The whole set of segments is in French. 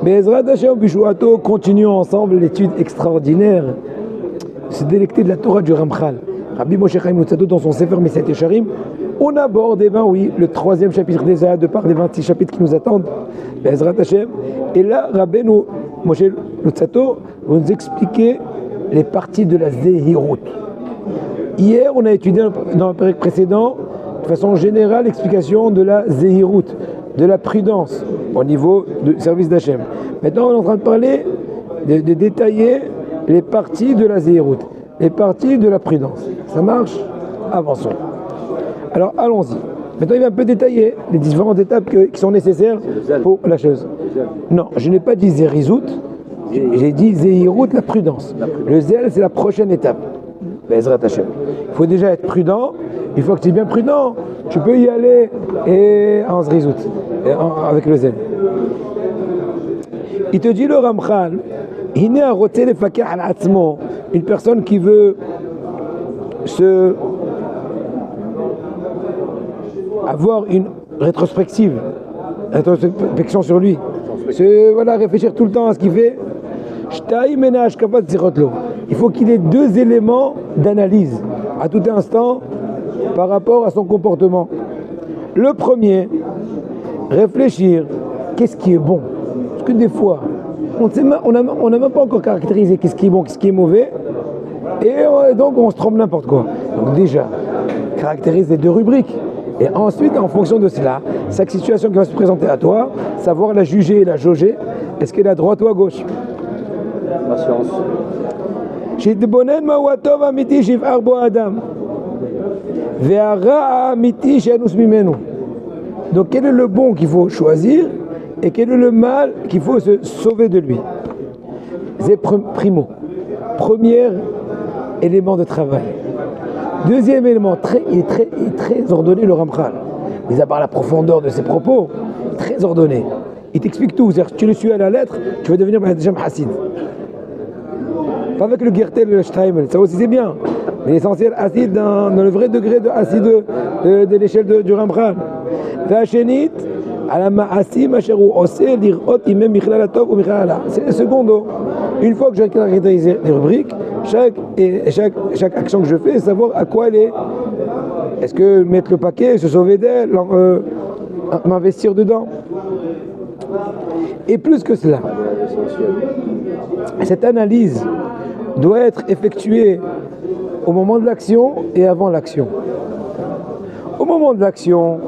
Be'ezrat Hashem Bishuato, continuons ensemble l'étude extraordinaire, se délecter de la Torah du Ramchal. Rabbi Moshe Chaim Luzzatto, dans son Sefer Mesilat Yesharim, on aborde, le troisième chapitre déjà, de par les 26 chapitres qui nous attendent, Be'ezrat Hashem. Et là, Rabbi Moshe Luzzatto va nous expliquer les parties de la Zehirut. Hier, on a étudié dans le période précédent, de façon générale, l'explication de la Zehirut, de la prudence au niveau du service d'Hachem. Maintenant, on est en train de parler, de détailler les parties de la Zehirut, les parties de la prudence. Ça marche? Avançons. Alors, allons-y. Maintenant, il va un peu détailler les différentes étapes qui sont nécessaires pour la chose. Non, je n'ai pas dit Zerizut, j'ai dit Zehirut, la prudence. Le zèle, c'est la prochaine étape. Be'ezrat Hashem. Il faut déjà être prudent. Une fois que tu es bien prudent, tu peux y aller et en Zerizut, avec le zèle. Il te dit le Ramchal, une personne qui veut avoir une rétrospection sur lui, réfléchir tout le temps à ce qu'il fait. Il faut qu'il ait deux éléments d'analyse à tout instant par rapport à son comportement. Le premier, réfléchir, qu'est-ce qui est bon? Parce que des fois, on n'a même pas encore caractérisé qu'est-ce qui est bon, qu'est-ce qui est mauvais, et donc on se trompe n'importe quoi. Donc déjà, caractérise les deux rubriques. Et ensuite, en fonction de cela, chaque situation qui va se présenter à toi, savoir la juger et la jauger, est-ce qu'elle est à droite ou à gauche? Patience. Donc quel est le bon qu'il faut choisir et quel est le mal qu'il faut se sauver de lui? C'est primo. Premier élément de travail. Deuxième élément, il est très ordonné le Ramchal. Mais à part la profondeur de ses propos, très ordonné. Il t'explique tout. C'est-à-dire, tu le suis à la lettre, tu vas devenir Jam Hassid. Pas avec le Gertel et le Streimel, ça aussi c'est bien. Mais l'essentiel, acide dans le vrai degré de acide de l'échelle du Ramchal. Vachenit, c'est le secondo. Une fois que j'ai caractérisé les rubriques, chaque action que je fais, savoir à quoi elle est. Est-ce que mettre le paquet, se sauver d'elle, m'investir dedans? Et plus que cela, cette analyse doit être effectuée au moment de l'action et avant l'action. Au moment de l'action,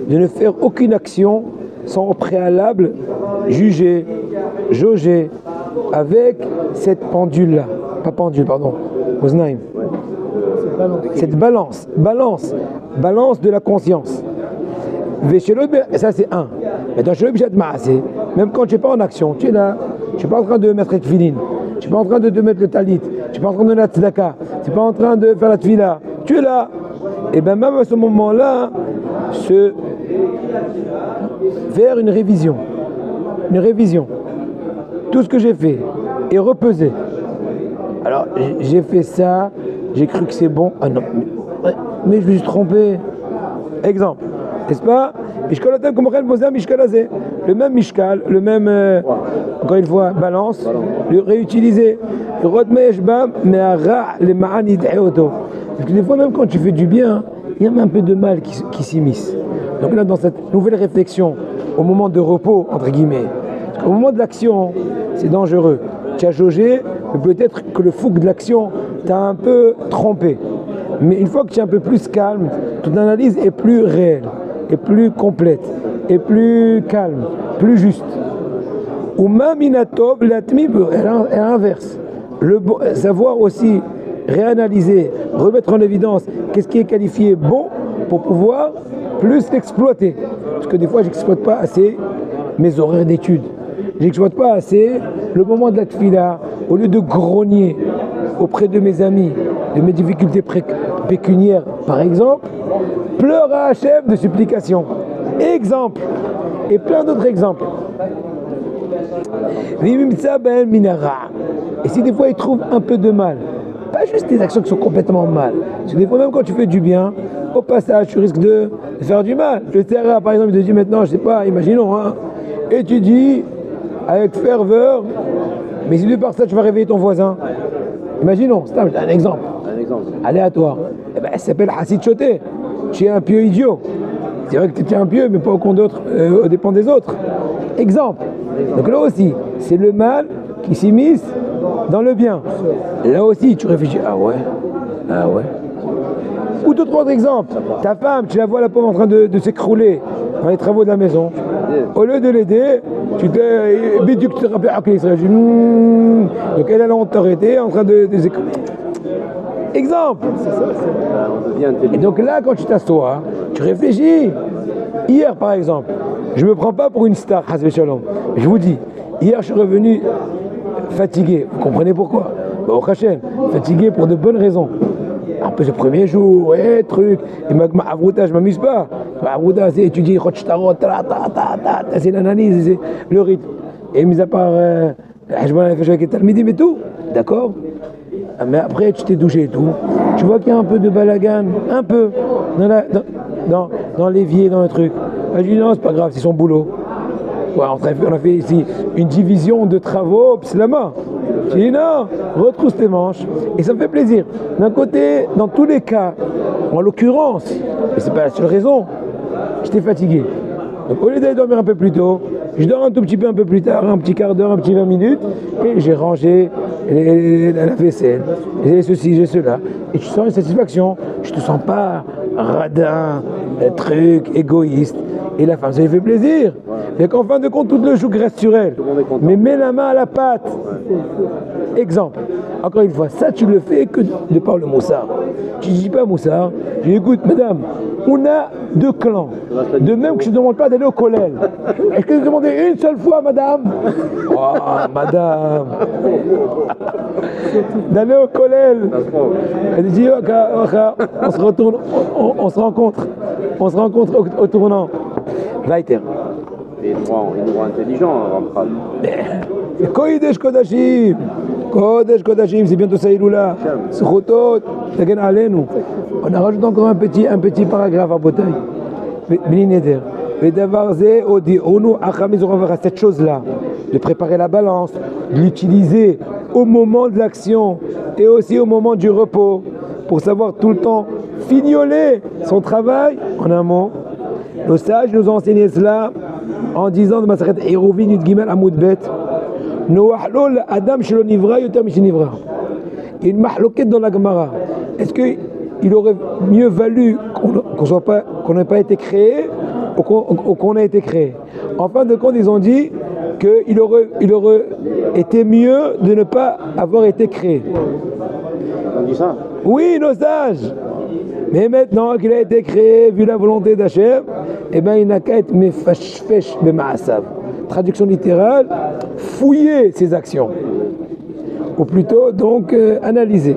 de ne faire aucune action sans au préalable juger, jauger avec cette pendule-là. Pas pendule, pardon. Oznaim. Cette balance de la conscience. Ça c'est un. Maintenant, même quand tu n'es pas en action, tu es là, tu n'es pas en train de mettre les tefilines, tu n'es pas en train de mettre le talit, tu n'es pas en train de donner la tzedaka, tu n'es pas en train de faire la tefila, tu es là. Et bien même à ce moment-là, faire une révision. Tout ce que j'ai fait est repesé. Alors, j'ai fait ça, j'ai cru que c'est bon. Ah non, mais je me suis trompé. Exemple, n'est-ce pas? Le même mishkal, le même, encore une fois, balance, le réutiliser. Parce que des fois, même quand tu fais du bien, il y a un peu de mal qui s'immisce. Donc là, dans cette nouvelle réflexion, au moment de repos, entre guillemets, parce qu'au moment de l'action, c'est dangereux. Tu as jaugé, mais peut-être que le fougue de l'action t'a un peu trompé. Mais une fois que tu es un peu plus calme, ton analyse est plus réelle, est plus complète, est plus calme, plus juste. Ou maminatov latmi, elle inverse. Savoir aussi réanalyser, remettre en évidence qu'est-ce qui est qualifié bon pour pouvoir plus l'exploiter. Parce que des fois, je n'exploite pas assez mes horaires d'études. Je n'exploite pas assez le moment de la tefila. Au lieu de grogner auprès de mes amis, de mes difficultés pécuniaires, par exemple, pleure à Hachem de supplication. Exemple. Et plein d'autres exemples. Et si des fois il trouve un peu de mal, pas juste des actions qui sont complètement mal, parce que des fois même quand tu fais du bien, au passage tu risques de faire du mal. Le terrain par exemple il te dit maintenant, je sais pas, imaginons, et tu dis, avec ferveur, mais si de par ça tu vas réveiller ton voisin, imaginons, c'est un exemple. Un exemple. Aléatoire. Eh ben, elle s'appelle Hassid Choté. Tu es un pieux idiot. C'est vrai que tu es un pieux, mais pas au compte d'autres, au dépend des autres. Exemple. Donc là aussi, c'est le mal qui s'immisce dans le bien. Là aussi, tu réfléchis. Ah ouais. Ou d'autres autres exemples. Ta femme, tu la vois la pauvre en train de s'écrouler dans les travaux de la maison. Au lieu de l'aider, tu te bidou que tu te rappelles à qui donc elle a honte t'arrêter en train de s'écrouler. Exemple. On devient intelligent. Et donc là, quand tu t'assois, tu réfléchis. Hier, par exemple, je ne me prends pas pour une star, Hasbe Shalom. Je vous dis, hier, je suis revenu fatigué. Vous comprenez pourquoi? Au Hachem, fatigué pour de bonnes raisons. Un peu ce premier jour, truc. Et ma avrouta, je ne m'amuse pas. Ma avrouta, c'est étudier, c'est l'analyse, c'est le rythme. Et mis à part, je m'en ai fait avec les talmidim et tout, d'accord? Mais après, tu t'es douché et tout. Tu vois qu'il y a un peu de balagan, un peu, dans l'évier, dans le truc. Je dis non, c'est pas grave, c'est son boulot. Ouais, on a fait ici une division de travaux, pslama. Je dis non, retrousse tes manches. Et ça me fait plaisir. D'un côté, dans tous les cas, en l'occurrence, et c'est pas la seule raison, j'étais fatigué. Donc au lieu d'aller dormir un peu plus tôt, je dors un tout petit peu un peu plus tard, un petit quart d'heure, un petit 20 minutes, et j'ai rangé la vaisselle, j'ai ceci, j'ai cela. Et tu sens une satisfaction, je te sens pas radin, truc, égoïste. Et la femme, ça lui fait plaisir. Mais qu'en fin de compte, tout le joug reste sur elle. Mais mets la main à la pâte. Exemple. Encore une fois, ça tu le fais que de par le moussard. Tu dis pas moussard. Je dis écoute, madame, on a deux clans. De même que je ne demande pas d'aller au collège. Est-ce que vous demandez une seule fois, madame? Oh, madame. D'aller au collège. Elle dit, on se retourne, on se rencontre. On se rencontre au tournant. Weiter. Et nous rend intelligents, Ramchal. Kodesh Kodashim. Kodesh Kodashim, c'est bientôt Saïloula. Srotot, Tagen Alenu. On a rajouté encore un petit paragraphe à Botaï. Bini Neder. Vedavarze Odi Onu Achamiz Oravara, cette chose-là, de préparer la balance, de l'utiliser au moment de l'action et aussi au moment du repos, pour savoir tout le temps fignoler son travail, en un mot. Nos sages nous ont enseigné cela en disant de Maseret Eruvin Yud Gimel Amud Bet, Noahlol Adam Shelo Nivra Yoter Mishnivra. Il y a une mahloquette dans la Gemara. Est-ce qu'il aurait mieux valu qu'on n'ait pas été créé ou qu'on ait été créé? En fin de compte, ils ont dit qu'il aurait été mieux de ne pas avoir été créé. On dit ça? Oui, nos sages. Mais maintenant qu'il a été créé, vu la volonté d'Hachem, eh bien, il n'a qu'à être mefashfesh b'ma'asav. Traduction littérale, fouiller ses actions. Ou plutôt, donc, analyser.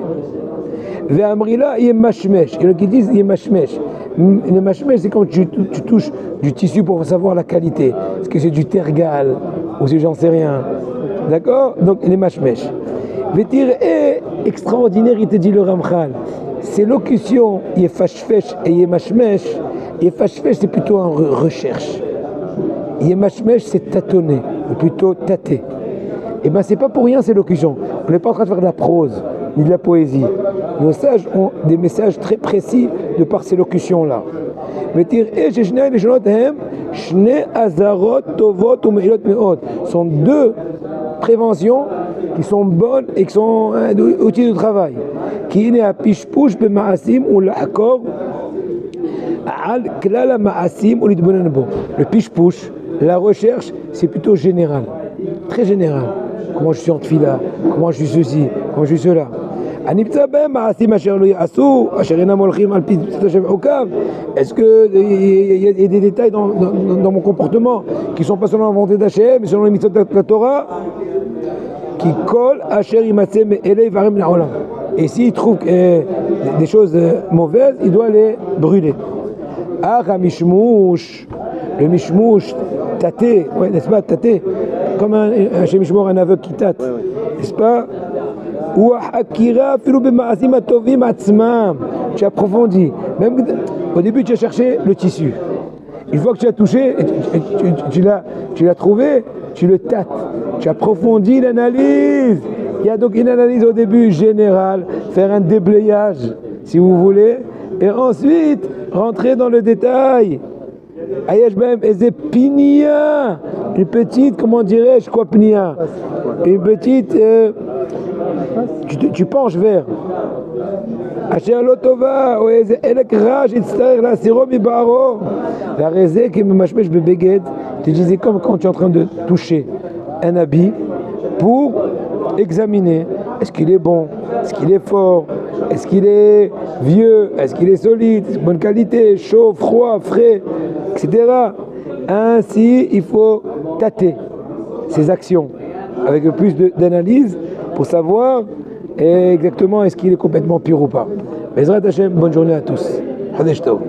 Ve'amrila yemashmesh. Et donc, ils disent yemashmesh. Le mashmesh, c'est quand tu touches du tissu pour savoir la qualité. Est-ce que c'est du tergal ou si j'en sais rien. D'accord? Donc, les mashmesh. Vetir est extraordinaire, il te dit le Ramchal. Ces locutions, yefashfesh et yemashmesh, yefashfesh c'est plutôt en recherche. Yemashmesh c'est tâtonner, ou plutôt tâter. Et bien c'est pas pour rien ces locutions. On n'est pas en train de faire de la prose, ni de la poésie. Nos sages ont des messages très précis de par ces locutions-là. Sont deux préventions qui sont bonnes et qui sont outils de travail. Qui est à pishpush be ma'asim ou l'accord al klala ma'asim ou l'idbonenbo. Le pishpush, la recherche, c'est plutôt général, très général. Comment je suis en tfila, comment je suis ceci, comment je suis cela. Est-ce qu'il y a des détails dans mon comportement qui ne sont pas selon la volonté d'Hachem, mais selon les mitzvot de la Torah, qui collent Asher Imatsem Elei Varem Naolam. Et s'il trouve des choses mauvaises, il doit les brûler. Ah, Mishmouch, le Mishmouch, tâter, ouais, n'est-ce pas, tâter, comme un chez Mishmor, un aveugle qui tâte, n'est-ce pas? Ou Akira, tu approfondis. Même au début, tu as cherché le tissu. Une fois que tu as touché, tu l'as trouvé, tu le tâtes. tu approfondis l'analyse. Il y a donc une analyse au début générale, faire un déblayage, si vous voulez, et ensuite rentrer dans le détail. Ayash Bahem Eze Pinia, une petite, comment dirais-je, quoi Pinia? Une petite, tu penches vers. Asher Lotova, Eze Elek Raj, Itztarer la Siro Bibaro. La Rezé qui me mâchmèche bebeged, tu disais comme quand tu es en train de toucher un habit pour examiner est-ce qu'il est bon, est-ce qu'il est fort, est-ce qu'il est vieux, est-ce qu'il est solide, bonne qualité, chaud, froid, frais, etc. Ainsi, il faut tâter ses actions avec plus d'analyse pour savoir exactement est-ce qu'il est complètement pur ou pas. Bezrat Hashem, bonne journée à tous. Hadesh Tov.